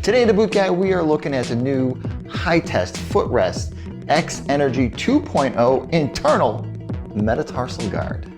Today in the Boot Guy, we are looking at the new high-test footrest Xergy 2.0 internal metatarsal guard.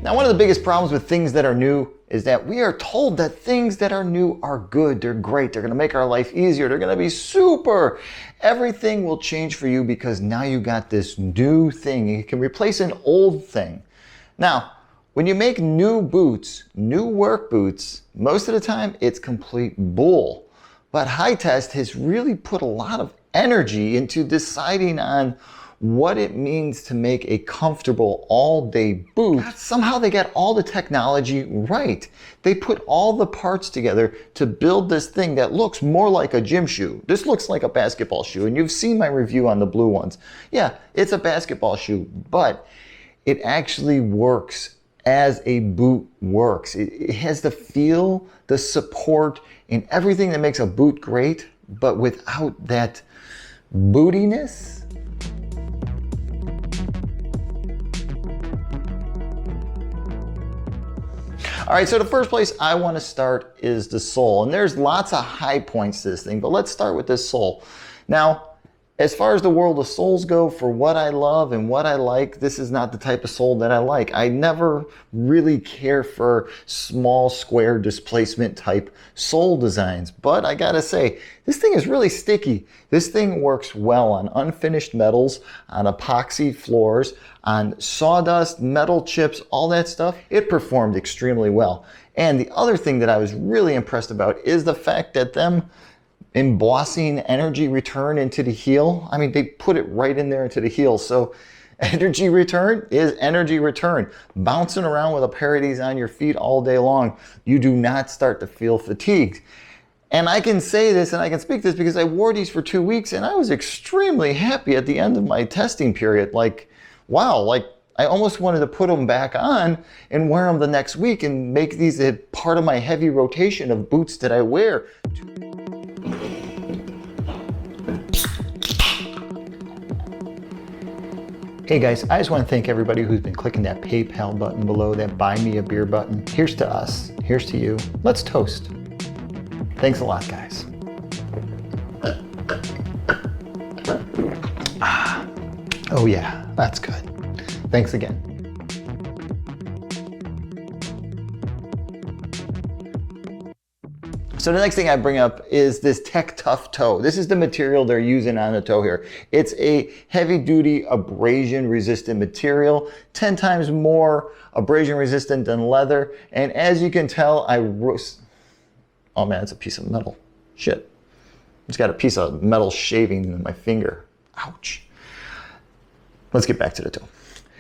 Now, one of the biggest problems with things that are new is that we are told that things that are new are good, they're great, they're gonna make our life easier, they're gonna be super. Everything will change for you because now you got this new thing. You can replace an old thing. Now, when you make new boots, new work boots, most of the time it's complete bull. But High Test has really put a lot of energy into deciding on what it means to make a comfortable all-day boot. Somehow they got all the technology right. They put all the parts together to build this thing that looks more like a gym shoe. This looks like a basketball shoe, and you've seen my review on the blue ones. Yeah, it's a basketball shoe, but it actually works as a boot works. It has the feel, the support, and everything that makes a boot great, but without that bootiness. All right, so the first place I want to start is the sole. And there's lots of high points to this thing, but let's start with this sole. Now, as far as the world of soles go, for what I love and what I like, this is not the type of sole that I like. I never really care for small square displacement type sole designs, but I gotta say, this thing is really sticky. This thing works well on unfinished metals, on epoxy floors, on sawdust, metal chips, all that stuff. It performed extremely well. And the other thing that I was really impressed about is the fact that them embossing energy return into the heel. I mean, they put it right in there into the heel. So energy return is energy return. Bouncing around with a pair of these on your feet all day long, you do not start to feel fatigued. And I can say this and I can speak this because I wore these for 2 weeks and I was extremely happy at the end of my testing period. Like, wow, like I almost wanted to put them back on and wear them the next week and make these a part of my heavy rotation of boots that I wear. Hey guys, I just want to thank everybody who's been clicking that PayPal button below, that buy me a beer button. Here's to us, here's to you. Let's toast. Thanks a lot, guys. Oh yeah, that's good. Thanks again. So the next thing I bring up is this Tech Tough toe. This is the material they're using on the toe here. It's a heavy duty abrasion resistant material, 10 times more abrasion resistant than leather. And as you can tell, oh man, it's a piece of metal. Shit. It's got a piece of metal shaving in my finger. Ouch. Let's get back to the toe.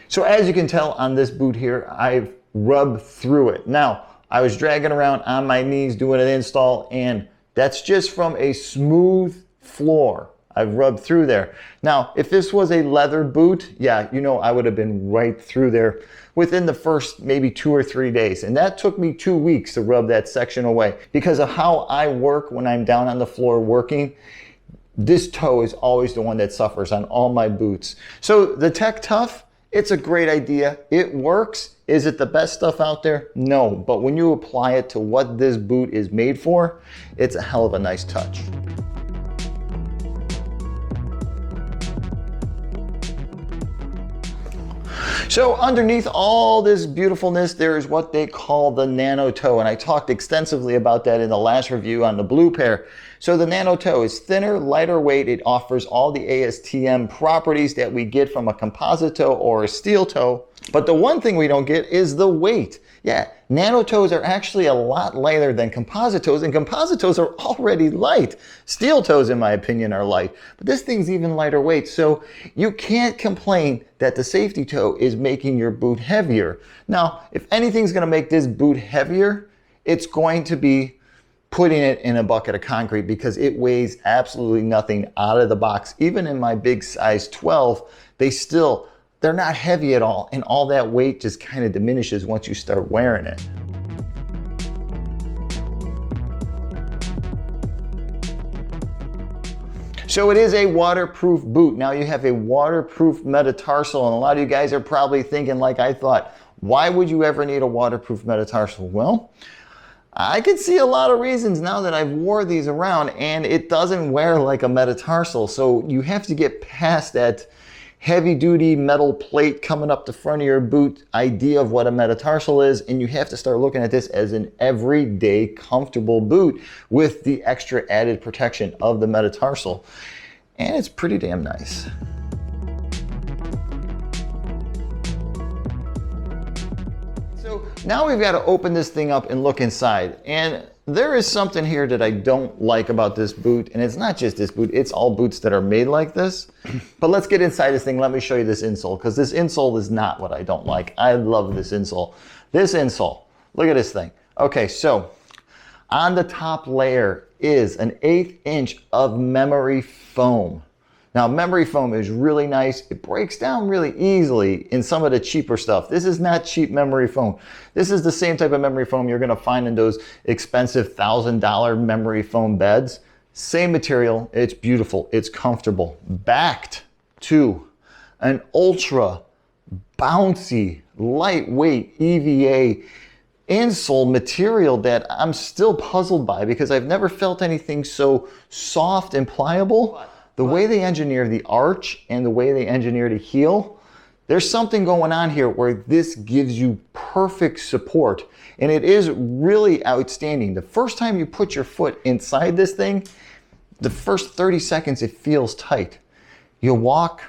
So as you can tell on this boot here, I've rubbed through it. Now, I was dragging around on my knees doing an install, and that's just from a smooth floor. I've rubbed through there. Now, if this was a leather boot, yeah, you know, I would have been right through there within the first maybe 2 or 3 days. And that took me 2 weeks to rub that section away. Because of how I work when I'm down on the floor working, this toe is always the one that suffers on all my boots. So the Tech Tough, it's a great idea. It works. Is it the best stuff out there? No, but when you apply it to what this boot is made for, it's a hell of a nice touch. So underneath all this beautifulness, there is what they call the Nano toe, and I talked extensively about that in the last review on the blue pair. So the Nano toe is thinner, lighter weight. It offers all the ASTM properties that we get from a composite toe or a steel toe. But the one thing we don't get is the weight. Yeah, Nano toes are actually a lot lighter than composite toes, and composite toes are already light. Steel toes, in my opinion, are light, but this thing's even lighter weight. So you can't complain that the safety toe is making your boot heavier. Now, if anything's gonna make this boot heavier, it's going to be putting it in a bucket of concrete, because it weighs absolutely nothing out of the box. Even in my big size 12, they still they're not heavy at all, and all that weight just kind of diminishes once you start wearing it. So it is a waterproof boot. Now you have a waterproof metatarsal, and a lot of you guys are probably thinking like I thought, why would you ever need a waterproof metatarsal? Well, I can see a lot of reasons now that I've wore these around, and it doesn't wear like a metatarsal. So you have to get past that heavy duty metal plate coming up the front of your boot idea of what a metatarsal is, and you have to start looking at this as an everyday comfortable boot with the extra added protection of the metatarsal. And it's pretty damn nice. So now we've got to open this thing up and look inside, and there is something here that I don't like about this boot, and it's not just this boot, it's all boots that are made like this. But let's get inside this thing. Let me show you this insole, because this insole is not what I don't like. I love this insole. This insole, look at this thing. Okay, so on the top layer is an 1/8 inch of memory foam. Now, memory foam is really nice. It breaks down really easily in some of the cheaper stuff. This is not cheap memory foam. This is the same type of memory foam you're gonna find in those expensive $1,000 memory foam beds. Same material, it's beautiful, it's comfortable. Backed to an ultra bouncy, lightweight EVA insole material that I'm still puzzled by, because I've never felt anything so soft and pliable. The way they engineer the arch and the way they engineer the heel, there's something going on here where this gives you perfect support, and it is really outstanding. The first time you put your foot inside this thing, the first 30 seconds it feels tight. You walk,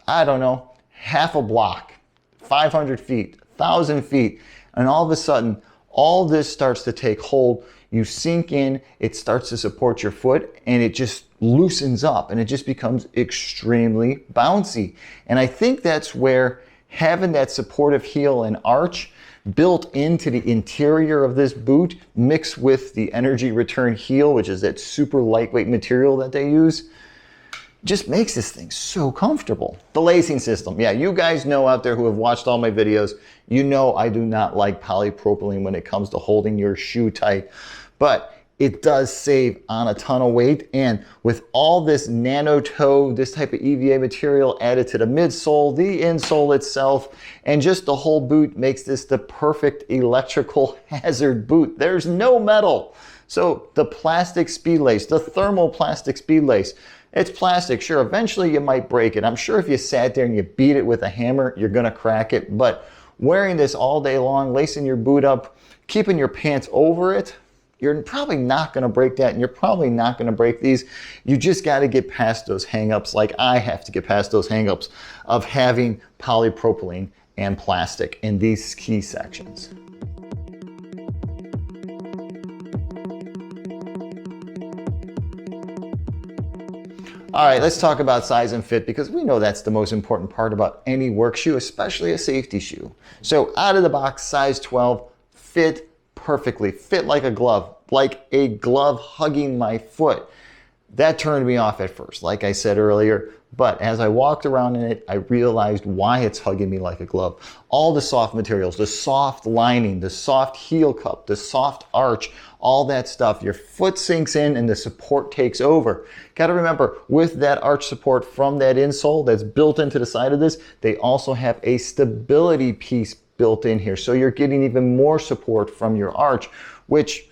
I don't know, half a block, 500 feet, 1,000 feet, and all of a sudden, all this starts to take hold. You sink in, it starts to support your foot, and it just loosens up, and it just becomes extremely bouncy. And I think that's where having that supportive heel and arch built into the interior of this boot, mixed with the energy return heel, which is that super lightweight material that they use, just makes this thing so comfortable. The lacing system, yeah, you guys know out there who have watched all my videos, you know I do not like polypropylene when it comes to holding your shoe tight, but it does save on a ton of weight. And with all this nano toe, this type of EVA material added to the midsole, the insole itself, and just the whole boot makes this the perfect electrical hazard boot. There's no metal. So the plastic speed lace, the thermoplastic speed lace, it's plastic. Sure, eventually you might break it. I'm sure if you sat there and you beat it with a hammer, you're gonna crack it. But wearing this all day long, lacing your boot up, keeping your pants over it, you're probably not gonna break that, and you're probably not gonna break these. You just gotta get past those hangups, like I have to get past those hangups of having polypropylene and plastic in these key sections. All right, let's talk about size and fit, because we know that's the most important part about any work shoe, especially a safety shoe. So out of the box, size 12, fit perfectly, fit like a glove hugging my foot. That turned me off at first, like I said earlier, but as I walked around in it, I realized why it's hugging me like a glove. All the soft materials, the soft lining, the soft heel cup, the soft arch, all that stuff, your foot sinks in and the support takes over. Gotta remember, with that arch support from that insole that's built into the side of this, they also have a stability piece built in here. So you're getting even more support from your arch, which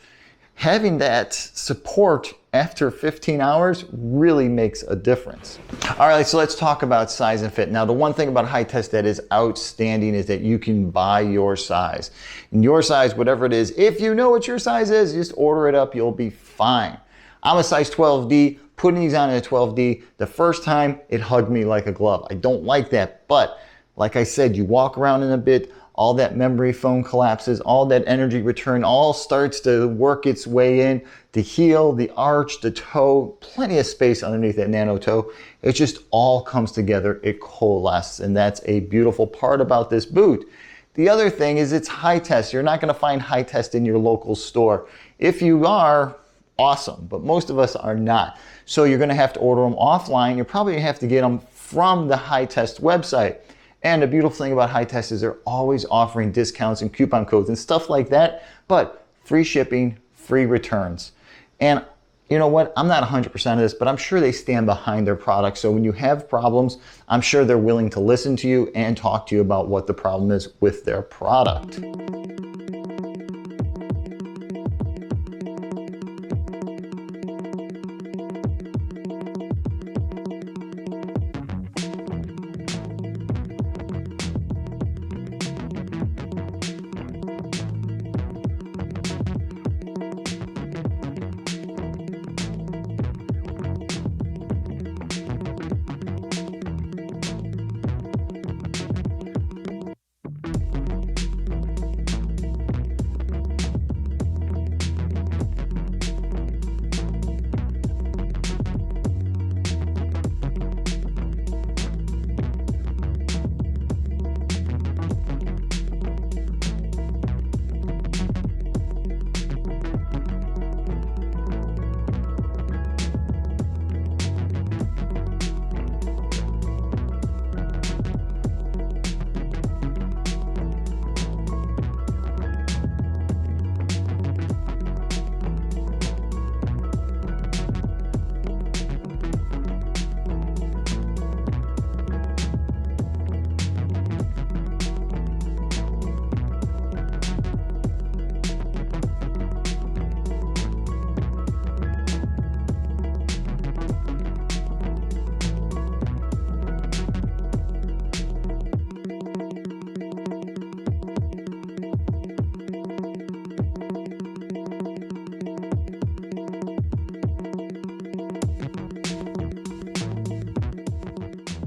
having that support after 15 hours really makes a difference. All right, so let's talk about size and fit. Now, the one thing about Hi-Test that is outstanding is that you can buy your size. And your size, whatever it is, if you know what your size is, just order it up, you'll be fine. I'm a size 12D, putting these on in a 12D. The first time, it hugged me like a glove. I don't like that, but like I said, you walk around in a bit, all that memory foam collapses, all that energy return all starts to work its way in. The heel, the arch, the toe, plenty of space underneath that nano toe. It just all comes together, it coalesces, and that's a beautiful part about this boot. The other thing is it's Hi-Test. You're not gonna find Hi-Test in your local store. If you are, awesome, but most of us are not. So you're gonna have to order them offline. You're probably gonna have to get them from the Hi-Test website. And the beautiful thing about High Test is they're always offering discounts and coupon codes and stuff like that, but free shipping, free returns. And you know what? I'm not 100% of this, but I'm sure they stand behind their product. So when you have problems, I'm sure they're willing to listen to you and talk to you about what the problem is with their product.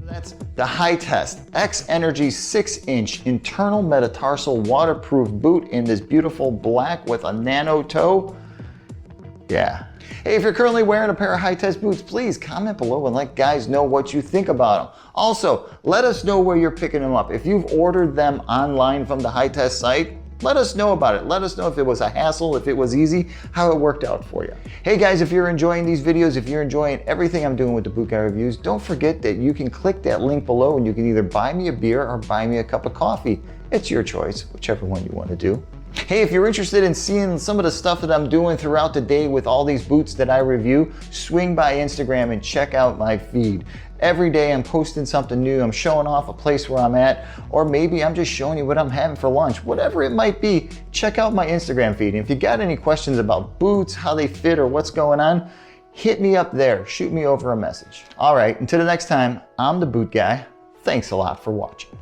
That's the High Test Xergy 6-inch internal metatarsal waterproof boot in this beautiful black with a nano toe. Yeah. Hey, if you're currently wearing a pair of High Test boots, please comment below and let guys know what you think about them. Also, let us know where you're picking them up. If you've ordered them online from the High Test site, let us know about it. Let us know if it was a hassle, if it was easy, how it worked out for you. Hey guys, if you're enjoying these videos, if you're enjoying everything I'm doing with the Boot Guy Reviews, don't forget that you can click that link below and you can either buy me a beer or buy me a cup of coffee. It's your choice, whichever one you want to do. Hey, if you're interested in seeing some of the stuff that I'm doing throughout the day with all these boots that I review, swing by Instagram and check out my feed. Every day I'm posting something new. I'm showing off a place where I'm at, or maybe I'm just showing you what I'm having for lunch. Whatever it might be, check out my Instagram feed. And if you got any questions about boots, how they fit, or what's going on, hit me up there. Shoot me over a message. All right, until the next time, I'm the Boot Guy. Thanks a lot for watching.